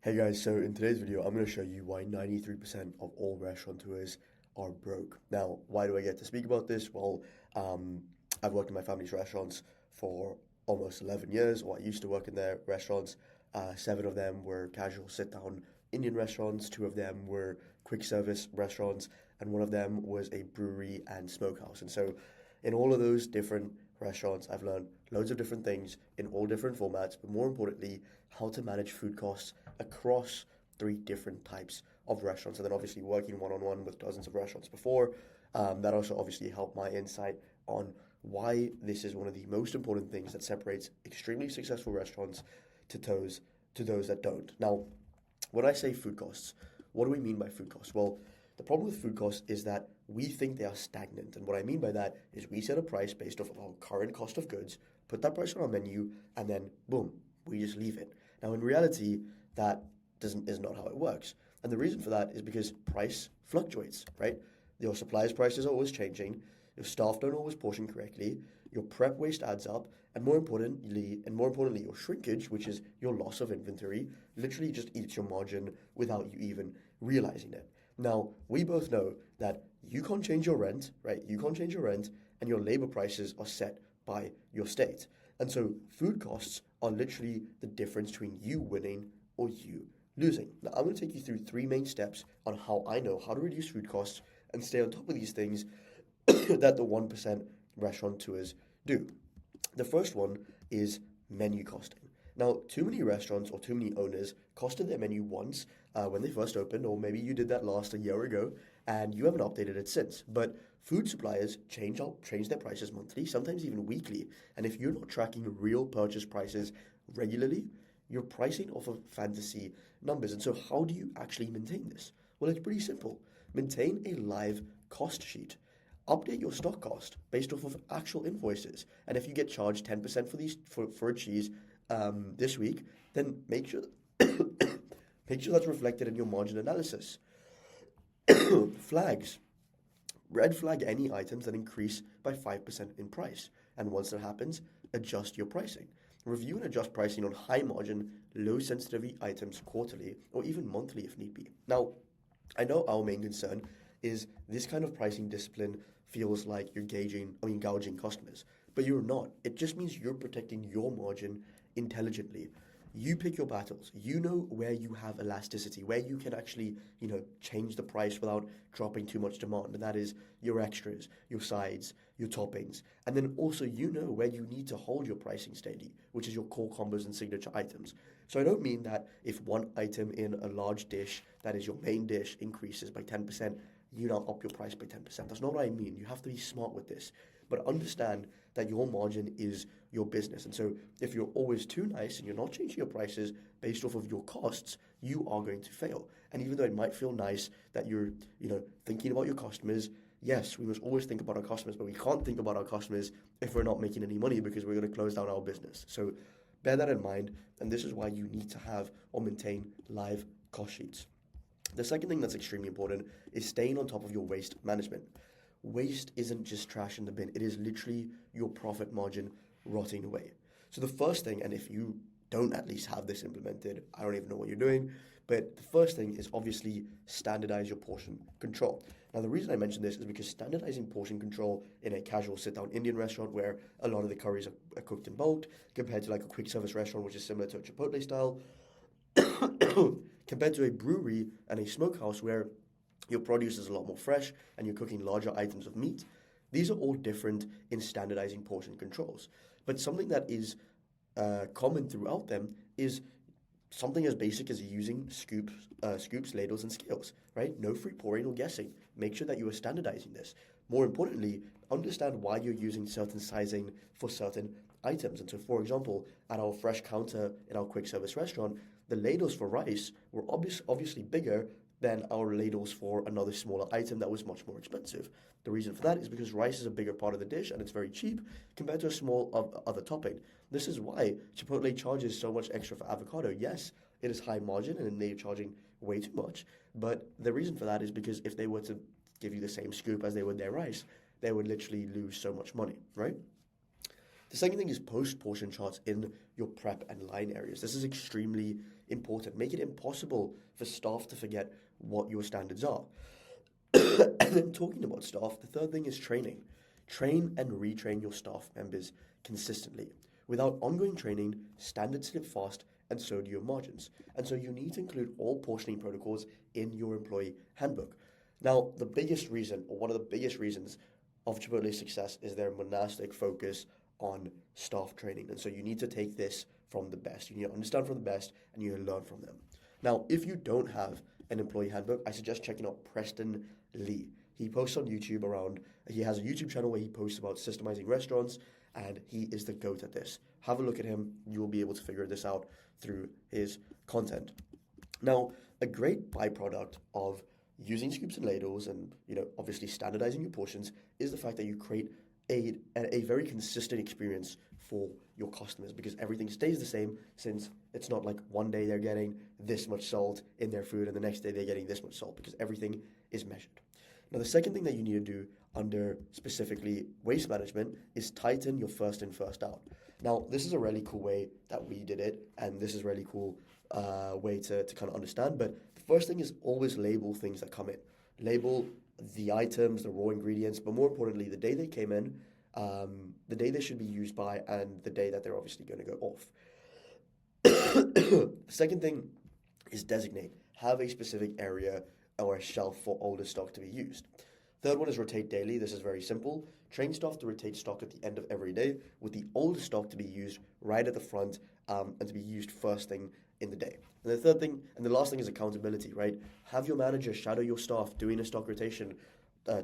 Hey guys, so in today's video, I'm going to show you why 93% of all restaurateurs are broke. Now, why do I get to speak about this? Well, I've worked in my family's restaurants for almost 11 years, or I used to work in their restaurants. Seven of them were casual sit-down Indian restaurants, two of them were quick service restaurants, and one of them was a brewery and smokehouse. And so in all of those different restaurants, I've learned loads of different things in all different formats, but more importantly, how to manage food costs across three different types of restaurants. And then obviously working one-on-one with dozens of restaurants before, that also obviously helped my insight on why this is one of the most important things that separates extremely successful restaurants to those that don't. Now, when I say food costs, what do we mean by food costs? Well, the problem with food costs is that we think they are stagnant. And what I mean by that is we set a price based off of our current cost of goods, put that price on our menu, and then boom, we just leave it. Now, in reality, that is not how it works. And the reason for that is because price fluctuates, right? Your supplier's prices are always changing, your staff don't always portion correctly, your prep waste adds up, and more importantly, your shrinkage, which is your loss of inventory, literally just eats your margin without you even realizing it. Now, we both know that you can't change your rent, right? You can't change your rent, and your labor prices are set by your state. And so food costs are literally the difference between you winning or you losing. Now, I'm going to take you through three main steps on how I know how to reduce food costs and stay on top of these things that the 1% restaurateurs do. The first one is menu costing. Now, too many restaurants or too many owners costed their menu once when they first opened, or maybe you did that last a year ago, and you haven't updated it since. But food suppliers change their prices monthly, sometimes even weekly. And if you're not tracking real purchase prices regularly, you're pricing off of fantasy numbers. And so how do you actually maintain this? Well, it's pretty simple. Maintain a live cost sheet. Update your stock cost based off of actual invoices. And if you get charged 10% for a cheese this week, then make sure that's reflected in your margin analysis. Flags. Red flag any items that increase by 5% in price. And once that happens, adjust your pricing. Review and adjust pricing on high margin, low sensitivity items quarterly or even monthly if need be. Now, I know our main concern is this kind of pricing discipline feels like you're gouging customers, but you're not. It just means you're protecting your margin intelligently. You pick your battles. You know where you have elasticity, where you can actually, change the price without dropping too much demand. And that is your extras, your sides, your toppings. And then also you know where you need to hold your pricing steady, which is your core combos and signature items. So I don't mean that if one item in a large dish, that is your main dish, increases by 10%, you now up your price by 10%. That's not what I mean. You have to be smart with this. But understand that your margin is your business. And so if you're always too nice and you're not changing your prices based off of your costs, you are going to fail. And even though it might feel nice that you're, thinking about your customers, yes, we must always think about our customers, but we can't think about our customers if we're not making any money because we're going to close down our business. So bear that in mind, and this is why you need to have or maintain live cost sheets. The second thing that's extremely important is staying on top of your waste management. Waste isn't just trash in the bin. It is literally your profit margin rotting away. So the first thing, and if you don't at least have this implemented, I don't even know what you're doing, but the first thing is obviously standardize your portion control. Now, the reason I mention this is because standardizing portion control in a casual sit-down Indian restaurant where a lot of the curries are cooked in bulk compared to like a quick service restaurant, which is similar to a Chipotle style, compared to a brewery and a smokehouse where your produce is a lot more fresh and you're cooking larger items of meat. These are all different in standardizing portion controls. But something that is common throughout them is something as basic as using scoops, ladles, and scales, right? No free pouring or guessing. Make sure that you are standardizing this. More importantly, understand why you're using certain sizing for certain items. And so, for example, at our fresh counter in our quick service restaurant, the ladles for rice were obviously bigger than our ladles for another smaller item that was much more expensive. The reason for that is because rice is a bigger part of the dish and it's very cheap compared to a small other topping. This is why Chipotle charges so much extra for avocado. Yes, it is high margin and they're charging way too much, but the reason for that is because if they were to give you the same scoop as they would their rice, they would literally lose so much money, right? The second thing is post portion charts in your prep and line areas. This is extremely important. Make it impossible for staff to forget what your standards are. And then talking about staff, the third thing is training. Train and retrain your staff members consistently. Without ongoing training, standards slip fast, and so do your margins. And so you need to include all portioning protocols in your employee handbook. Now, the biggest reason, or one of the biggest reasons of Chipotle's success is their monastic focus on staff training. And so you need to take this from the best. You need to understand from the best, and you need to learn from them. Now, if you don't have an employee handbook, I suggest checking out Preston Lee. He posts on YouTube he has a YouTube channel where he posts about systemizing restaurants, and he is the GOAT at this. Have a look at him. You will be able to figure this out through his content. Now, a great byproduct of using scoops and ladles and, obviously standardizing your portions is the fact that you create a very consistent experience for your customers, because everything stays the same, since it's not like one day they're getting this much salt in their food and the next day they're getting this much salt, because everything is measured. Now, the second thing that you need to do under specifically waste management is tighten your first in, first out. Now, this is a really cool way that we did it, and this is a really cool way to kind of understand. But the first thing is always label things that come in. Label the items, the raw ingredients, but more importantly, the day they came in, the day they should be used by, and the day that they're obviously going to go off. The second thing is designate. Have a specific area or a shelf for older stock to be used. Third one is rotate daily. This is very simple. Train staff to rotate stock at the end of every day, with the older stock to be used right at the front and to be used first thing in the day. And the third thing, and the last thing is accountability, right? Have your manager shadow your staff doing a stock rotation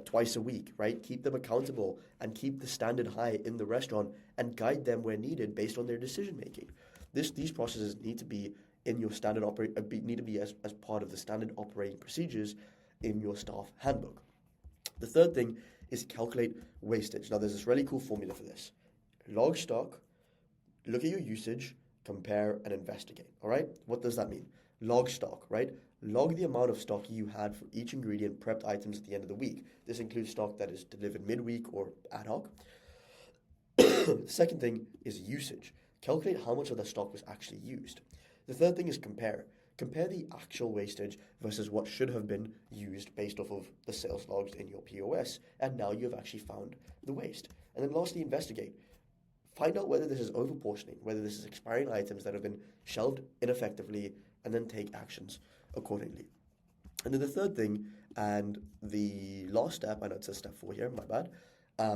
twice a week, right? Keep them accountable and keep the standard high in the restaurant and guide them where needed based on their decision making. These processes need to be in your standard need to be as part of the standard operating procedures in your staff handbook. The third thing is calculate wastage. Now, there's this really cool formula for this. Log stock, look at your usage, compare, and investigate. All right? What does that mean? Log stock, right? Log the amount of stock you had for each ingredient prepped items at the end of the week. This includes stock that is delivered midweek or ad hoc. The second thing is usage. Calculate how much of the stock was actually used. The third thing is compare. Compare the actual wastage versus what should have been used based off of the sales logs in your POS, and now you have actually found the waste. And then lastly, investigate. Find out whether this is overportioning, whether this is expiring items that have been shelved ineffectively, and then take actions accordingly. And then the third thing, and the last step, I know it says step 4 here, my bad,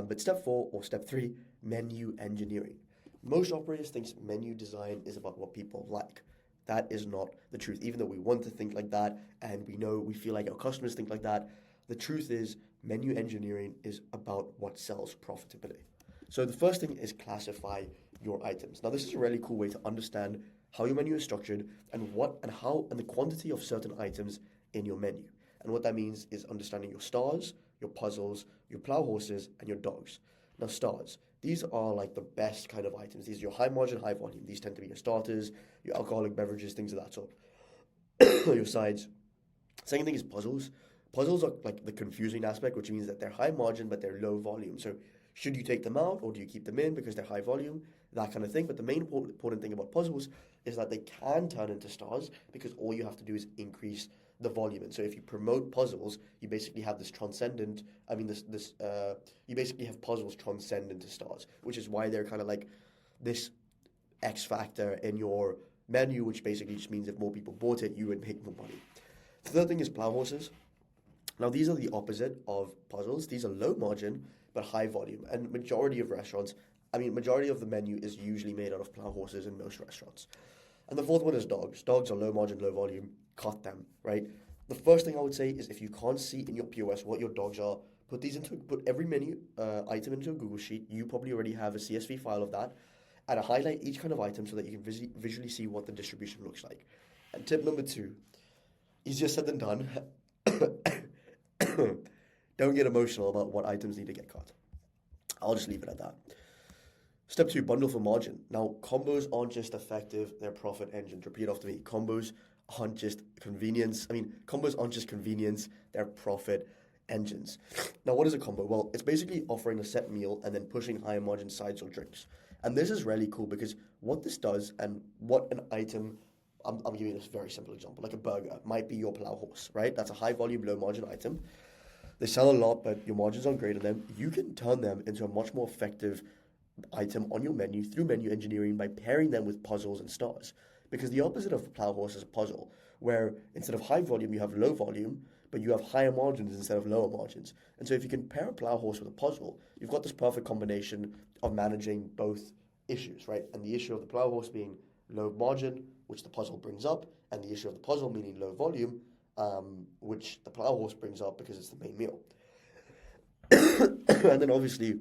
but step 4 or step 3, menu engineering. Most operators think menu design is about what people like. That is not the truth. Even though we want to think like that, and we feel like our customers think like that, the truth is menu engineering is about what sells profitability. So the first thing is classify your items. Now, this is a really cool way to understand how your menu is structured and the quantity of certain items in your menu. And what that means is understanding your stars, your puzzles, your plow horses, and your dogs. Now, stars. These are like the best kind of items. These are your high margin, high volume. These tend to be your starters, your alcoholic beverages, things of that sort. Your sides. Second thing is puzzles. Puzzles are like the confusing aspect, which means that they're high margin, but they're low volume. So should you take them out or do you keep them in because they're high volume? That kind of thing. But the main important thing about puzzles is that they can turn into stars because all you have to do is increase the volume. And so if you promote puzzles, you basically have this you basically have puzzles transcend into stars, which is why they're kind of like this X factor in your menu, which basically just means if more people bought it, you would make more money. The third thing is plow horses. Now, these are the opposite of puzzles. These are low margin, but high volume. And majority of the menu is usually made out of plow horses in most restaurants. And the fourth one is dogs. Dogs are low margin, low volume. Cut them, right? The first thing I would say is if you can't see in your POS what your dogs are, put every menu item into a Google Sheet. You probably already have a CSV file of that, and highlight each kind of item so that you can visually see what the distribution looks like. And tip number 2, easier said than done. Don't get emotional about what items need to get cut. I'll just leave it at that. Step 2, bundle for margin. Now, combos aren't just effective, they're profit engines. Repeat after me. Combos aren't just convenience, they're profit engines. Now, what is a combo? Well, it's basically offering a set meal and then pushing higher margin sides or drinks. And this is really cool because what this does and what an item, I'm giving you this very simple example, like a burger might be your plow horse, right? That's a high volume, low margin item. They sell a lot, but your margins aren't great on them. You can turn them into a much more effective item on your menu through menu engineering by pairing them with puzzles and stars. Because the opposite of a plow horse is a puzzle, where instead of high volume, you have low volume, but you have higher margins instead of lower margins. And so if you can pair a plow horse with a puzzle, you've got this perfect combination of managing both issues, right? And the issue of the plow horse being low margin, which the puzzle brings up, and the issue of the puzzle meaning low volume, which the plow horse brings up because it's the main meal. And then obviously,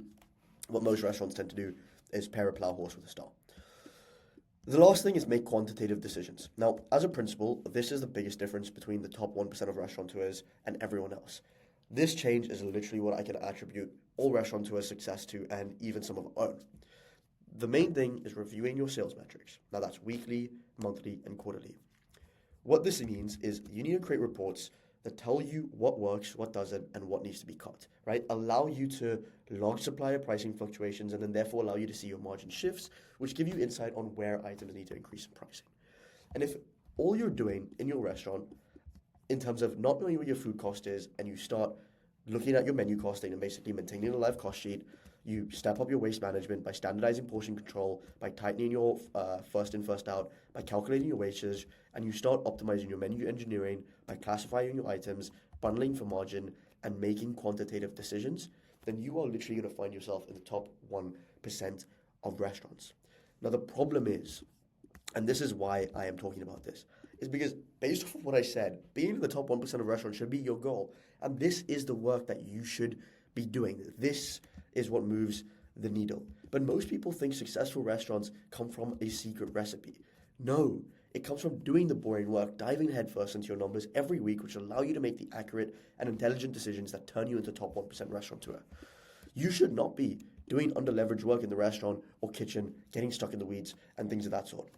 what most restaurants tend to do is pair a plow horse with a star. The last thing is make quantitative decisions. Now, as a principle, this is the biggest difference between the top 1% of restaurateurs and everyone else. This change is literally what I can attribute all restaurateurs' success to, and even some of our own. The main thing is reviewing your sales metrics. Now, that's weekly, monthly, and quarterly. What this means is you need to create reports that tell you what works, what doesn't, and what needs to be cut, right? Allow you to log supplier pricing fluctuations and then therefore allow you to see your margin shifts, which give you insight on where items need to increase in pricing. And if all you're doing in your restaurant in terms of not knowing what your food cost is and you start looking at your menu costing and basically maintaining a live cost sheet, you step up your waste management by standardizing portion control, by tightening your first in, first out, by calculating your wastage, and you start optimizing your menu engineering by classifying your items, bundling for margin, and making quantitative decisions, then you are literally going to find yourself in the top 1% of restaurants. Now, the problem is, and this is why I am talking about this, is because based off of what I said, being in the top 1% of restaurants should be your goal. And this is the work that you should be doing. This is what moves the needle. But most people think successful restaurants come from a secret recipe. No, it comes from doing the boring work, diving headfirst into your numbers every week, which allow you to make the accurate and intelligent decisions that turn you into top 1% restaurateur. You should not be doing under-leveraged work in the restaurant or kitchen, getting stuck in the weeds, and things of that sort.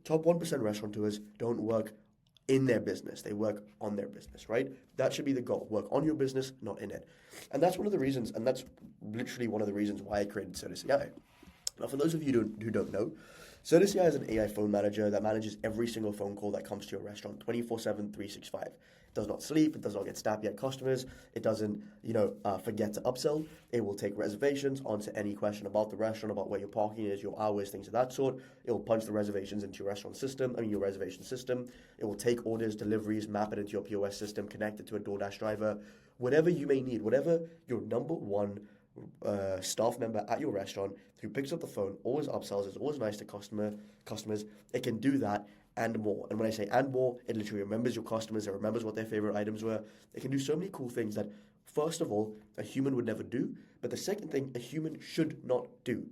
Top 1% restaurateurs don't work in their business. They work on their business, right? That should be the goal. Work on your business, not in it. And that's one of the reasons, and that's literally one of the reasons why I created Certus AI. Now, for those of you who don't know, Certus AI is an AI phone manager that manages every single phone call that comes to your restaurant 24/7, 365. It does not sleep. It does not get snappy at customers. It doesn't, forget to upsell. It will take reservations, answer any question about the restaurant, about where your parking is, your hours, things of that sort. It will punch the reservations into your your reservation system. It will take orders, deliveries, map it into your POS system, connect it to a DoorDash driver, whatever you may need, whatever your number one staff member at your restaurant who picks up the phone, always upsells, is always nice to customers, it can do that and more. And when I say and more, it literally remembers your customers, it remembers what their favorite items were. It can do so many cool things that, first of all, a human would never do, but the second thing, a human should not do.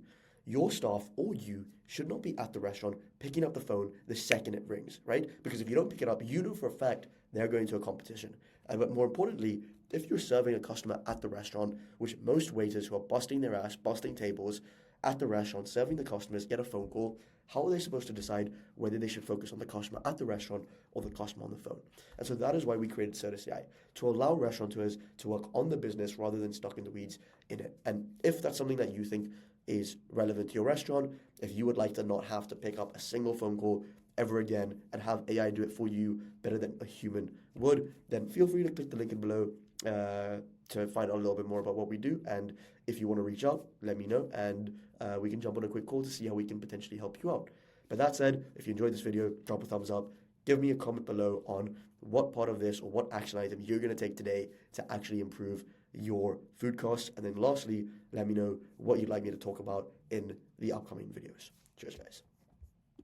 Your staff or you should not be at the restaurant picking up the phone the second it rings, right? Because if you don't pick it up, you know for a fact they're going to a competition. But more importantly, if you're serving a customer at the restaurant, which most waiters who are busting their ass, busting tables at the restaurant, serving the customers, get a phone call, how are they supposed to decide whether they should focus on the customer at the restaurant or the customer on the phone? And so that is why we created Certus AI, to allow restaurateurs to work on the business rather than stuck in the weeds in it. And if that's something that you think is relevant to your restaurant, if you would like to not have to pick up a single phone call ever again and have AI do it for you better than a human would, then feel free to click the link in below to find out a little bit more about what we do. And if you want to reach out, let me know, and we can jump on a quick call to see how we can potentially help you out. But that said, if you enjoyed this video, drop a thumbs up, give me a comment below on what part of this or what action item you're going to take today to actually improve your food costs. And then lastly, let me know what you'd like me to talk about in the upcoming videos. Cheers, guys.